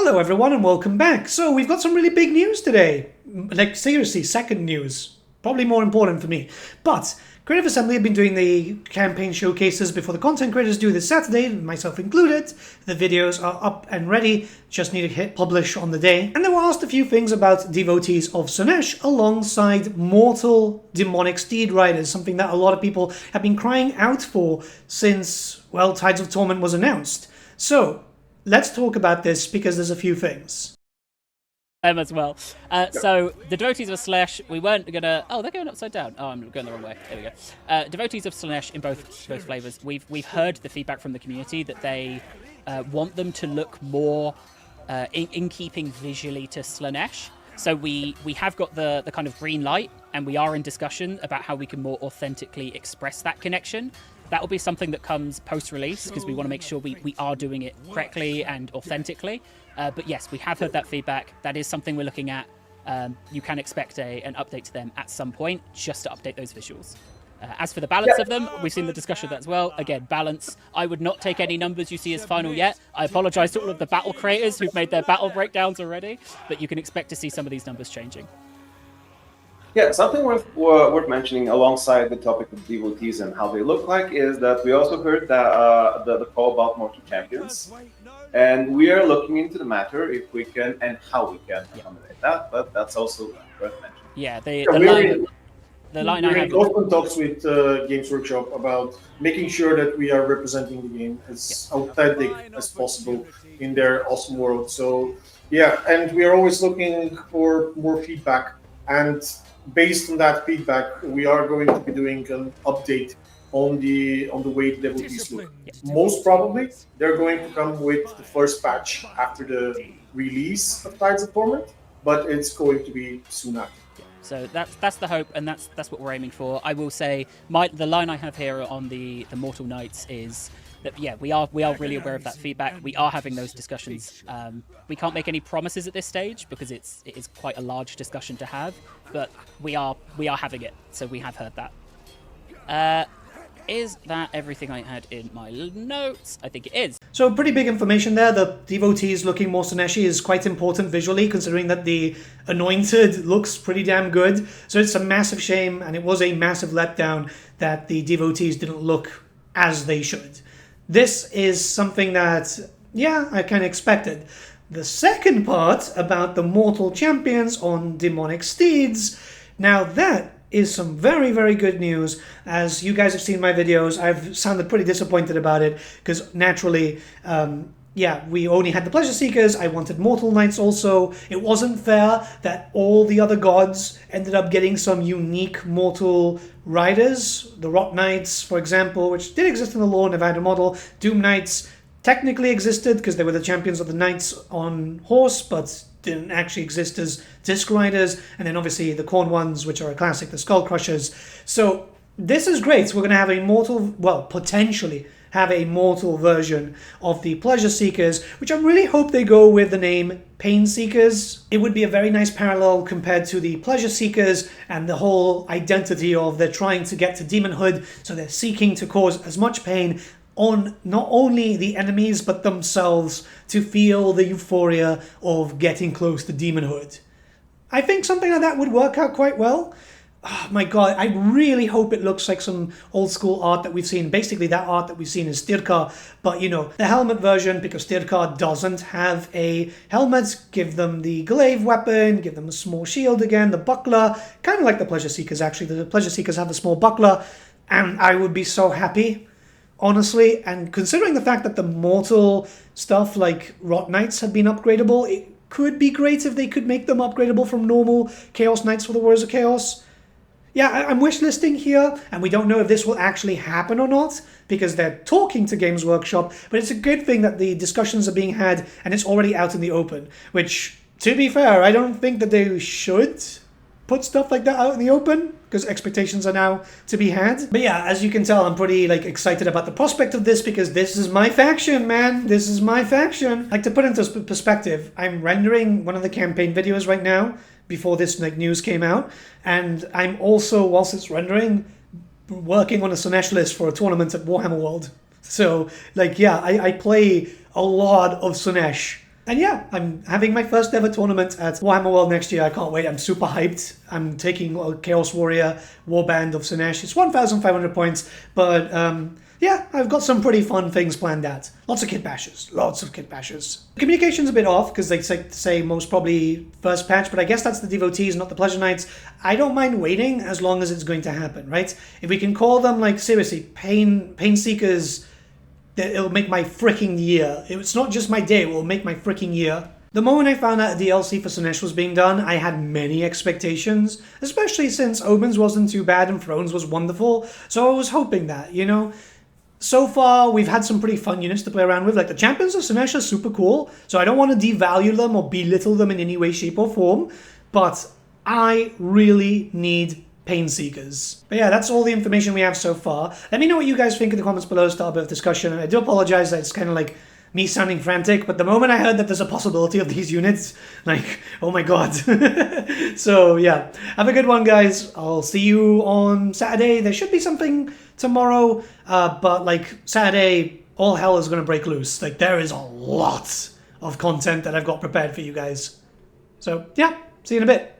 Hello everyone and welcome back. So we've got some really big news today. Like seriously, second news. Probably more important for me. But Creative Assembly have been doing the campaign showcases before the content creators do this Saturday, myself included. The videos are up and ready, just need to hit publish on the day. And they were asked a few things about devotees of Slaanesh alongside Mortal Daemonic Steed Riders, something that a lot of people have been crying out for since, well, Tides of Torment was announced. So, let's talk about this because there's a few things. As well. So the devotees of Slaanesh, we weren't gonna. Oh, they're going upside down. Oh, I'm going the wrong way. There we go. Devotees of Slaanesh in both flavors. We've heard the feedback from the community that they want them to look more in keeping visually to Slaanesh. So we have got the kind of green light, and we are in discussion about how we can more authentically express that connection. That will be something that comes post-release because we want to make sure we are doing it correctly and authentically. But yes, we have heard that feedback. That is something we're looking at. You can expect an update to them at some point just to update those visuals. As for the balance of them, we've seen the discussion of that as well. Again, balance. I would not take any numbers you see as final yet. I apologize to all of the battle creators who've made their battle breakdowns already, but you can expect to see some of these numbers changing. Yeah, something worth mentioning alongside the topic of devotees and how they look like is that we also heard that the call about mortal champions, and we are looking into the matter if we can and how we can accommodate that. But that's also worth mentioning. Yeah, the line I have. We're have. in constant talks with Games Workshop about making sure that we are representing the game as authentic as possible in their awesome world. So yeah, and we are always looking for more feedback and. Based on that feedback, we are going to be doing an update on the way the devotees look. Most probably, they're going to come with the first patch after the release of Tides of Torment, but it's going to be soon after. So that's the hope, and that's what we're aiming for. I will say, the line I have here on the Mortal Knights is that we are really aware of that feedback. We are having those discussions. We can't make any promises at this stage because it is quite a large discussion to have, but we are having it. So we have heard that. Is that everything I had in my notes? I think it is. So pretty big information there. The devotees looking more Slaaneshi is quite important visually, considering that the Anointed looks pretty damn good. So it's a massive shame, and it was a massive letdown that the devotees didn't look as they should. This is something that, I kind of expected. The second part about the mortal champions on demonic steeds, now that is some very, very good news. As you guys have seen my videos, I've sounded pretty disappointed about it, because naturally, we only had the Pleasure Seekers. I wanted Mortal Knights also. It wasn't fair that all the other gods ended up getting some unique mortal riders. The Rot Knights, for example, which did exist in the lore, never had a model. Doom Knights technically existed because they were the champions of the Knights on horse, but didn't actually exist as disc riders. And then obviously the Khorne ones, which are a classic, the Skull Crushers. So this is great. So we're going to have a mortal, potentially have a mortal version of the Pleasure Seekers, which I really hope they go with the name Pain Seekers. It would be a very nice parallel compared to the Pleasure Seekers and the whole identity of they're trying to get to demonhood, so they're seeking to cause as much pain on not only the enemies but themselves to feel the euphoria of getting close to demonhood. I think something like that would work out quite well. Oh my god, I really hope it looks like some old school art that we've seen. Basically, that art that we've seen is Styrkar, but the helmet version, because Styrkar doesn't have a helmet, give them the glaive weapon, give them a small shield again, the buckler, kind of like the Pleasure Seekers actually. The Pleasure Seekers have the small buckler, and I would be so happy, honestly. And considering the fact that the mortal stuff like Rot Knights have been upgradable, it could be great if they could make them upgradable from normal Chaos Knights for the Warriors of Chaos. Yeah, I'm wishlisting here, and we don't know if this will actually happen or not, because they're talking to Games Workshop, but it's a good thing that the discussions are being had, and it's already out in the open, which, to be fair, I don't think that they should put stuff like that out in the open, because expectations are now to be had. But yeah, as you can tell, I'm pretty excited about the prospect of this, because this is my faction, man. This is my faction. To put into perspective, I'm rendering one of the campaign videos right now, before this news came out, and I'm also, whilst it's rendering, working on a Slaanesh list for a tournament at Warhammer World. So I play a lot of Slaanesh And yeah, I'm having my first ever tournament at Warhammer World next year. I can't wait. I'm super hyped. I'm taking a Chaos Warrior Warband of Slaanesh. It's 1,500 points, but yeah, I've got some pretty fun things planned out. Lots of kit bashes. Lots of kit bashes. The communication's a bit off because they say most probably first patch, but I guess that's the devotees, not the pleasure knights. I don't mind waiting as long as it's going to happen, right? If we can call them, like, seriously, pain seekers, it'll make my freaking year. It's not just my day, it will make my freaking year. The moment I found out a DLC for Slaanesh was being done, I had many expectations, especially since Omens wasn't too bad and Thrones was wonderful, so I was hoping that, you know? So far, we've had some pretty fun units to play around with. Like, the champions of Slaanesh are super cool, so I don't want to devalue them or belittle them in any way, shape, or form, but I really need Pain Seekers. But yeah, that's all the information we have so far. Let me know what you guys think in the comments below, start a bit of discussion. I do apologize that it's kind of like me sounding frantic, but the moment I heard that there's a possibility of these units, like, oh my god. So yeah, have a good one, guys. I'll see you on Saturday. There should be something tomorrow, but like Saturday, all hell is going to break loose. Like, there is a lot of content that I've got prepared for you guys. So yeah, see you in a bit.